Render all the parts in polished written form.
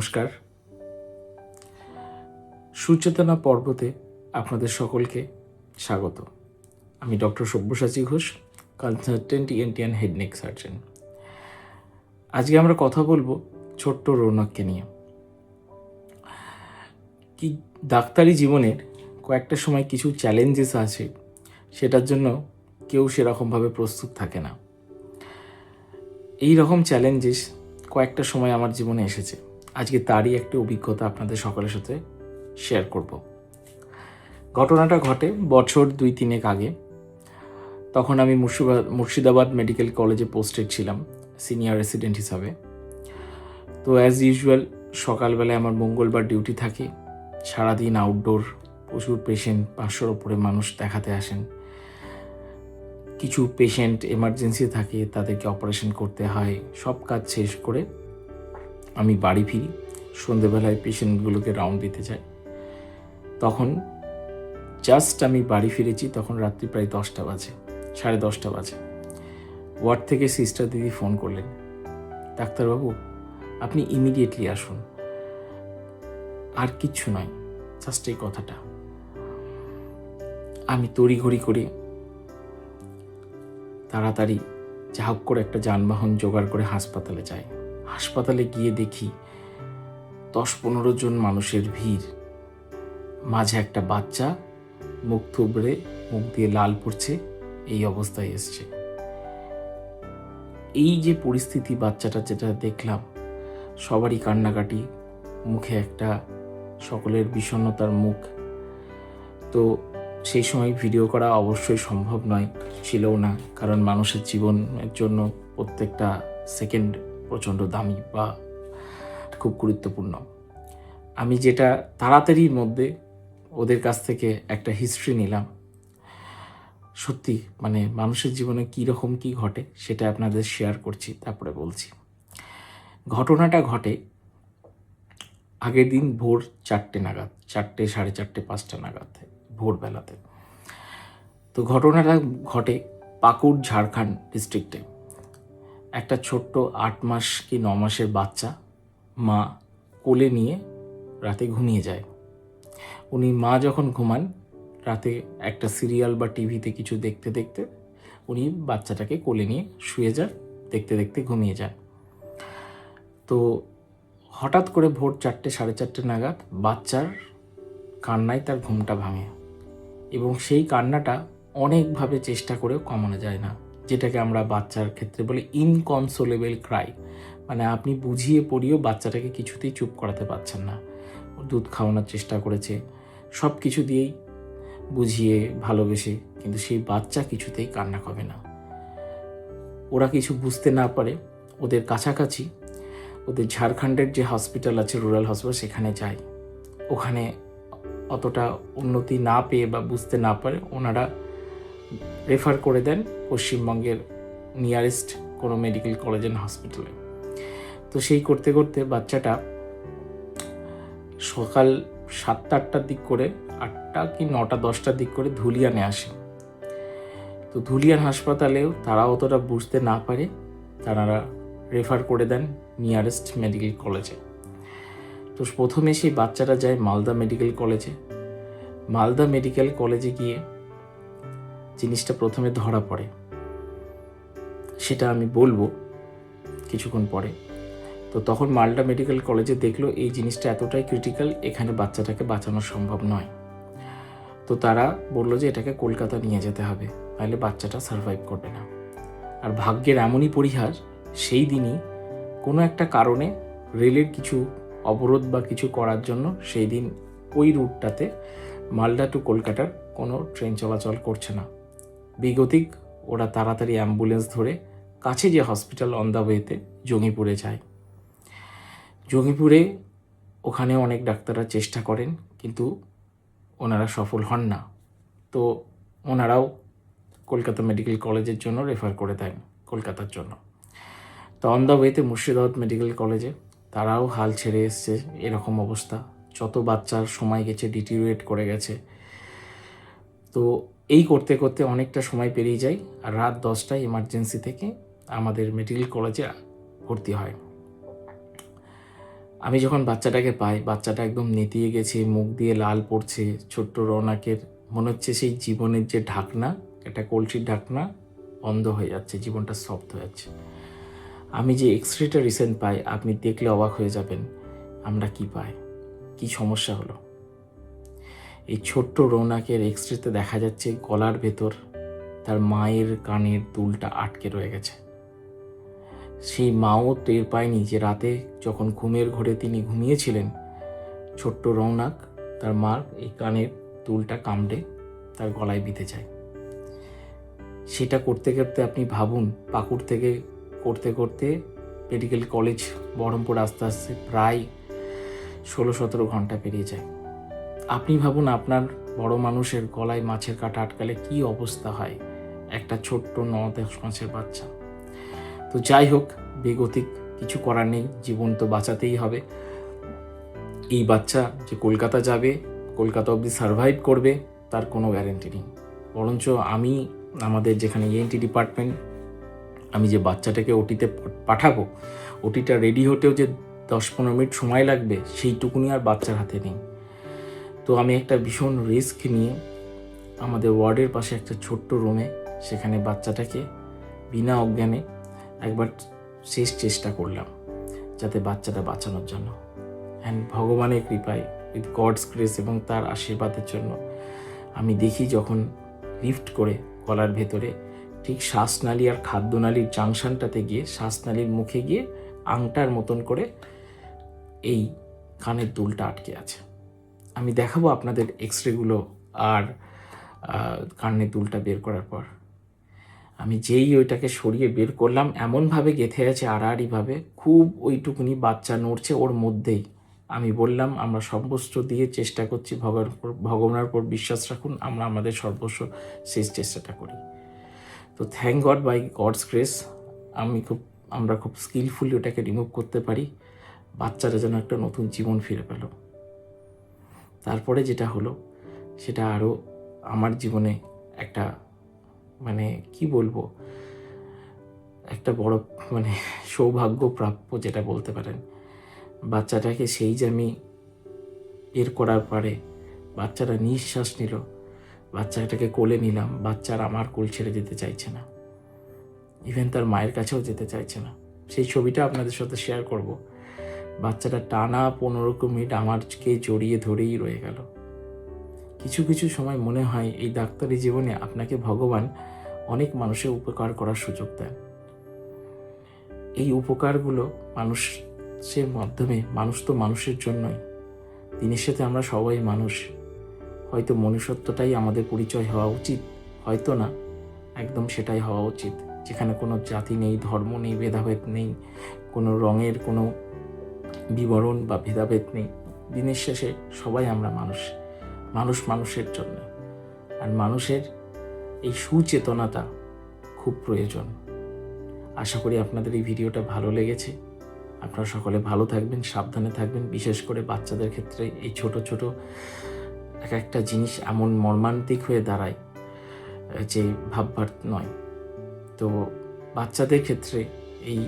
নমস্কার। সুচেতনা পর্বতে আপনাদের সকলকে স্বাগত। আমি doctor Sabyasachi Ghosh, consultant ENT and head neck surgeon. আজকে আমরা কথা বলবো ছোট্ট রৌনককে নিয়ে। কি ডাক্তারি জীবনের কয়েকটা সময় কিছু চ্যালেঞ্জেস আছে, সেটার জন্য কেউ সেরকমভাবে প্রস্তুত থাকে না। এই রকম চ্যালেঞ্জেস কয়েকটা সময় আমার জীবনে এসেছে। আজকে তারই একটি অভিজ্ঞতা আপনাদের সকলের সাথে শেয়ার করব। ঘটনাটা ঘটে বছর 2-3 আগে। তখন আমি মুর্শিদাবাদ মেডিকেল কলেজে পোস্টেড ছিলাম সিনিয়র রেসিডেন্ট হিসাবে। তো অ্যাজ ইউজুয়াল সকালবেলায় আমার মঙ্গলবার ডিউটি থাকে। সারাদিন আউটডোর, প্রচুর পেশেন্ট, 500-র ওপরে মানুষ দেখাতে আসেন। কিছু পেশেন্ট এমার্জেন্সি থাকে, তাদেরকে অপারেশন করতে হয়। সব কাজ শেষ করে আমি বাড়ি ফিরি। সন্ধেবেলায় পেশেন্টগুলোকে রাউন্ড দিতে যাই। তখন জাস্ট আমি বাড়ি ফিরেছি, তখন রাত্রি প্রায় 10টা বাজে, 10:30 বাজে। ওয়ার্ড থেকে সিস্টার দিদি ফোন করলেন, ডাক্তারবাবু আপনি ইমিডিয়েটলি আসুন। আর কিচ্ছু নয়, জাস্ট এই কথাটা। আমি তড়িঘড়ি করে তাড়াতাড়ি যা হোক করে একটা যানবাহন জোগাড় করে হাসপাতালে যাই। হাসপাতালে গিয়ে দেখি 10-15 জন মানুষের ভিড়, মাঝে একটা বাচ্চা মুখ থুবড়ে, মুখ দিয়ে লাল পড়ছে, এই অবস্থায় এসছে। এই যে পরিস্থিতি, বাচ্চাটা যেটা দেখলাম, সবারই কান্নাকাটি, মুখে একটা সকলের বিষণ্ণতার মুখ। তো সেই সময় ভিডিও করা অবশ্যই সম্ভব নয়, ছিলও না, কারণ মানুষের জীবনের জন্য প্রত্যেকটা সেকেন্ড প্রচণ্ড দামি বা খুব গুরুত্বপূর্ণ। আমি যেটা তাড়াতাড়ির মধ্যে ওদের কাছ থেকে একটা হিস্ট্রি নিলাম। সত্যি মানুষের জীবনে কীরকম কী ঘটে সেটা আপনাদের শেয়ার করছি, তারপরে বলছি। ঘটনাটা ঘটে আগের দিন ভোর 4টে নাগাদ, 4টে, 4:30, 5টা নাগাদ, ভোরবেলাতে। তো ঘটনাটা ঘটে পাকুড়, ঝাড়খণ্ড ডিস্ট্রিক্টে। একটা ছোট্ট 8 মাস কি 9 মাসের বাচ্চা মা কোলে নিয়ে রাতে ঘুমিয়ে যায়। মা যখন ঘুমান, রাতে একটা সিরিয়াল বা টিভিতে কিছু দেখতে দেখতে উনি বাচ্চাটাকে কোলে নিয়ে শুয়ে যান, দেখতে দেখতে ঘুমিয়ে যান। তো হঠাৎ করে ভোর 4টে, 4:30 নাগাদ বাচ্চার কান্নায় তার ঘুমটা ভাঙে, এবং সেই কান্নাটা অনেকভাবে চেষ্টা করেও কমানো যায় না, যেটাকে আমরা বাচ্চার ক্ষেত্রে বলি ইনকনসোলেবল ক্রাই। আপনি বুঝিয়ে পড়িয়েও বাচ্চাটাকে কিছুতেই চুপ করাতে পারছেন না। দুধ খাওয়ানোর চেষ্টা করেছে, সব কিছু দিয়েই বুঝিয়ে ভালোবেসে, কিন্তু সেই বাচ্চা কিছুতেই কান্না কমে না। ওরা কিছু বুঝতে না পারে, ওদের কাছাকাছি ওদের ঝাড়খণ্ডের যে হসপিটাল আছে, রুরাল হসপিটাল, সেখানে যায়। ওখানে অতটা উন্নতি না পেয়ে বা বুঝতে না পারে, ওনারা রেফার করে দেন পশ্চিমবঙ্গের নিয়ারেস্ট কোনো মেডিকেল কলেজ অ্যান্ড হসপিটালে। তো সেই করতে করতে বাচ্চাটা সকাল 7টা-8টার দিক করে, 8টা কি 9টা 10টার দিক করে ধুলিয়ানে আসে। তো ধুলিয়ান হাসপাতালেও তারা অতটা বুঝতে না পারে, তারা রেফার করে দেন নিয়ারেস্ট মেডিকেল কলেজে। তো প্রথমে সেই বাচ্চাটা যায় মালদা মেডিকেল কলেজে। মালদা মেডিকেল কলেজে গিয়ে জিনিসটা প্রথমে ধরা পড়ে, সেটা আমি বলবো কিছুক্ষণ পরে। তো তখন মালদা মেডিকেল কলেজে দেখলো এই জিনিসটা এতটাই ক্রিটিক্যাল, এখানে বাচ্চাটাকে বাঁচানো সম্ভব নয়। তো তারা বললো যে এটাকে কলকাতা নিয়ে যেতে হবে, তাহলে বাচ্চাটা সার্ভাইভ করবে না। আর ভাগ্যের এমনই পরিহাস, সেই দিনই কোনো একটা কারণে রেলের কিছু অবরোধ বা কিছু করার জন্য সেই দিন ওই রুটটাতে মালদা টু কলকাতার কোনো ট্রেন চলাচল করছে না। বিগতিক ওরা তাড়াতাড়ি অ্যাম্বুলেন্স ধরে কাছে যে হসপিটাল অন দ্য ওয়েতে জঙ্গিপুরে যায়। জঙ্গিপুরে ওখানে অনেক ডাক্তাররা চেষ্টা করেন, কিন্তু ওনারা সফল হন না। তো ওনারাও কলকাতা মেডিকেল কলেজের জন্য রেফার করে দেন কলকাতার জন্য। তো অন দ্য ওয়েতে মুর্শিদাবাদ মেডিকেল কলেজে তারাও হাল ছেড়ে এসছে। এরকম অবস্থা, যত বাচ্চার সময় গেছে ডিটিরিয়েট করে গেছে। তো এই করতে করতে অনেকটা সময় পেরিয়ে যায়, আর রাত 10টায় এমার্জেন্সি থেকে আমাদের মেডিকেল কলেজে ভর্তি হয়। আমি যখন বাচ্চাটাকে পাই, বাচ্চাটা একদম নেতিয়ে গেছে, মুখ দিয়ে লাল পড়ছে। ছোট্ট রৌনকের মনে হচ্ছে সেই জীবনের যে ঢাকনা, একটা কলসির ঢাকনা বন্ধ হয়ে যাচ্ছে, জীবনটা স্তব্ধ হয়ে যাচ্ছে। আমি যে এক্সরেটা রিসেন্ট পাই, আপনি দেখলে অবাক হয়ে যাবেন আমরা কি পাই, কি সমস্যা হলো। এই ছোট্ট রৌনকের এক্সরেতে দেখা যাচ্ছে গলার ভেতর তার মায়ের কানের দুলটা আটকে রয়ে গেছে। সেই মাও টের পায়নি যে রাতে যখন ঘুমের ঘোরে তিনি ঘুমিয়েছিলেন, ছোট্ট রৌনক তার মার এই কানের দুলটা কামড়ে তার গলায় বিঁধে যায়। সেটা করতে করতে আপনি ভাবুন, পাকুড় থেকে করতে করতে মেডিকেল কলেজ বহরমপুর আস্তে আস্তে প্রায় 16-17 ঘন্টা পেরিয়ে যায়। আপনি ভাবুন আপনার বড় মানুষের গলায় মাছের কাঁটা আটকালে কি অবস্থা হয়, একটা ছোট্ট 9-10 মাসের বাচ্চা। তো যাই হোক, বেগতিক, কিছু করার নেই, জীবন তো বাঁচাতেই হবে। এই বাচ্চা যে কলকাতা যাবে, কলকাতা অবধি সার্ভাইভ করবে তার কোনো গ্যারেন্টি নেই। বরঞ্চ আমি আমাদের যেখানে ENT ডিপার্টমেন্ট, আমি যে বাচ্চাটাকে ওটিতে পাঠাবো, ওটিটা রেডি হতেও যে 10-15 মিনিট সময় লাগবে সেইটুকুনি আর বাচ্চার হাতে নেই। তো আমি একটা ভীষণ রিস্ক নিয়ে আমাদের ওয়ার্ডের পাশে একটা ছোট্ট রুমে সেখানে বাচ্চাটাকে বিনা অজ্ঞানে একবার শেষ চেষ্টা করলাম যাতে বাচ্চাটা বাঁচানোর জন্য। অ্যান্ড ভগবানের কৃপায়, উইথ গডস গ্রেস এবং তার আশীর্বাদের জন্য আমি দেখি যখন লিফট করে গলার ভেতরে ঠিক শ্বাসনালী আর খাদ্যনালীর জাংশনটাতে গিয়ে শ্বাসনালীর মুখে গিয়ে আংটার মতন করে এই কানের দুলটা আটকে আছে। আমি দেখাবো আপনাদের এক্সরেগুলো আর কানের দুলটা বের করার পর। আমি যেই ওইটাকে সরিয়ে বের করলাম, এমনভাবে গেঁথে আছে আড়াআড়িভাবে, খুব ওইটুকুনি বাচ্চা নড়ছে ওর মধ্যেই। আমি বললাম আমরা সর্বস্ব দিয়ে চেষ্টা করছি, ভগবানের উপর বিশ্বাস রাখুন, আমরা আমাদের সর্বস্ব শেষ চেষ্টাটা করি। তো thank God, by God's grace আমরা খুব স্কিলফুলি ওটাকে রিমুভ করতে পারি। বাচ্চাটা যেন একটা নতুন জীবন ফিরে পেল। তারপরে যেটা হলো সেটা আরও আমার জীবনে একটা কি বলবো, একটা বড় সৌভাগ্য প্রাপ্য যেটা বলতে পারেন। বাচ্চাটাকে সেই যে আমি বের করার পরে বাচ্চাটা নিঃশ্বাস নিল, বাচ্চাটাকে কোলে নিলাম, বাচ্চার আমার কোল ছেড়ে যেতে চাইছে না, ইভেন তার মায়ের কাছেও যেতে চাইছে না। সেই ছবিটা আপনাদের সাথে শেয়ার করব। বাচ্চাটা টানা 15 মিনিট আমাকে জড়িয়ে ধরেই রয়ে গেল। কিছু কিছু সময় মনে হয় এই ডাক্তারি জীবনে আপনাকে ভগবান অনেক মানুষের উপকার করার সুযোগ দেন। এই উপকারগুলো মানুষের মাধ্যমে, মানুষ তো মানুষের জন্যই, দিনের সাথে আমরা সবাই মানুষ। হয়তো মনুষ্যত্বটাই আমাদের পরিচয় হওয়া উচিত, হয়তো না, একদম সেটাই হওয়া উচিত, যেখানে কোনো জাতি নেই, ধর্ম নেই, ভেদাভেদ নেই, কোনো রঙের কোনো বিবরণ বা ভেদাভেদ নেই। দিনের শেষে সবাই আমরা মানুষ, মানুষ মানুষের জন্য। আর মানুষের এই সুচেতনাটা খুব প্রয়োজন। আশা করি আপনাদের এই ভিডিওটা ভালো লেগেছে। আপনারা সকলে ভালো থাকবেন, সাবধানে থাকবেন। বিশেষ করে বাচ্চাদের ক্ষেত্রে এই ছোট ছোট এক একটা জিনিস এমন মর্মান্তিক হয়ে দাঁড়ায় যে ভাববার নয়। তো বাচ্চাদের ক্ষেত্রে এই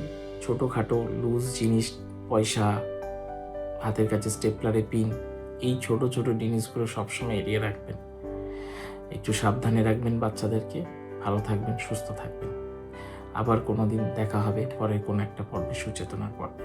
ছোটোখাটো লুজ জিনিস, পয়সা, হাতের কাছে স্টেপলারে পিন, এই ছোট ছোট জিনিসগুলো সবসময় এড়িয়ে রাখবেন, একটু সাবধানে রাখবেন বাচ্চাদেরকে। ভালো থাকবেন, সুস্থ থাকবেন। আবার কোনো দিন দেখা হবে পরের কোনো একটা পর্বে, সুচেতনার পর্বে।